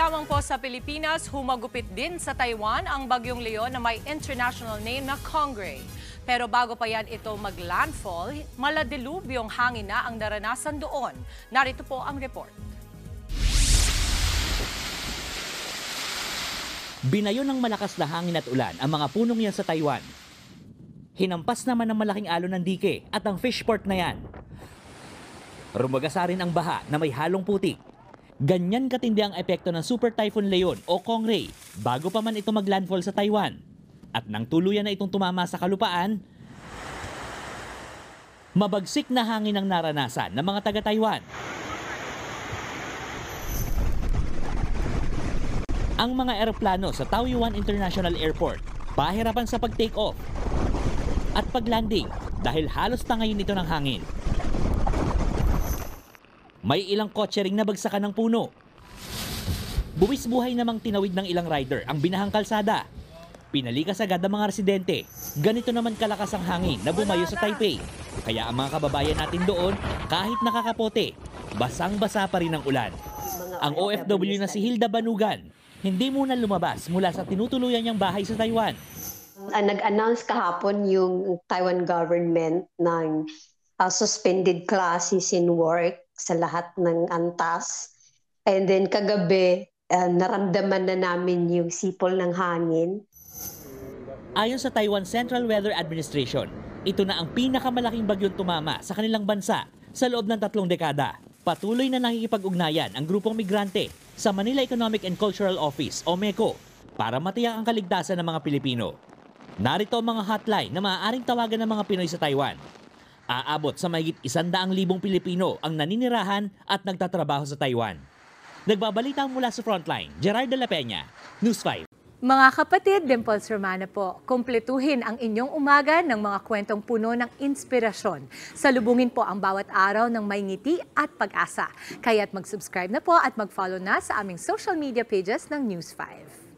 lamang po sa Pilipinas, humagupit din sa Taiwan ang bagyong Leon na may international name na Kongray. Pero bago pa yan ito mag-landfall, maladilubyong hangin na ang naranasan doon. Narito po ang report. Binayo ng malakas na hangin at ulan ang mga punong yan sa Taiwan. Hinampas naman ng malaking alon ng dike at ang fishport na yan. Rumagasa rin ang baha na may halong putik. Ganyan katindi ang epekto ng Super Typhoon Leon o Kongray bago pa man ito maglandfall sa Taiwan. At nang tuluyan na itong tumama sa kalupaan, mabagsik na hangin ang naranasan ng mga taga-Taiwan. Ang mga eroplano sa Taoyuan International Airport pahirapan sa pag-take off at pag-landing dahil halos tangayin ito ng hangin. May ilang kotse ring nabagsakan ng puno. Buwis buhay namang tinawid ng ilang rider ang binahang kalsada. Pinalikas agad ang mga residente. Ganito naman kalakas ang hangin na bumayo sa Taipei. Kaya ang mga kababayan natin doon, kahit nakakapote, basang-basa pa rin ang ulan. Ang OFW na si Hilda Banugan, hindi muna lumabas mula sa tinutuluyan niyang bahay sa Taiwan. Nag-announce kahapon yung Taiwan government ng suspended classes in work sa lahat ng antas. And then kagabi, naramdaman na namin yung sipol ng hangin. Ayon sa Taiwan Central Weather Administration, ito na ang pinakamalaking bagyong tumama sa kanilang bansa sa loob ng 3 dekada. Patuloy na nakikipag-ugnayan ang grupong migrante sa Manila Economic and Cultural Office o MECO para matiyak ang kaligtasan ng mga Pilipino. Narito ang mga hotline na maaaring tawagan ng mga Pinoy sa Taiwan. Aabot sa mahigit 100,000 Pilipino ang naninirahan at nagtatrabaho sa Taiwan. Nagbabalita mula sa Frontline, Gerard de la Peña, News 5. Mga kapatid, Dimples Romana po, kumpletuhin ang inyong umaga ng mga kwentong puno ng inspirasyon. Salubungin po ang bawat araw ng may ngiti at pag-asa. Kaya't mag-subscribe na po at mag-follow na sa aming social media pages ng News 5.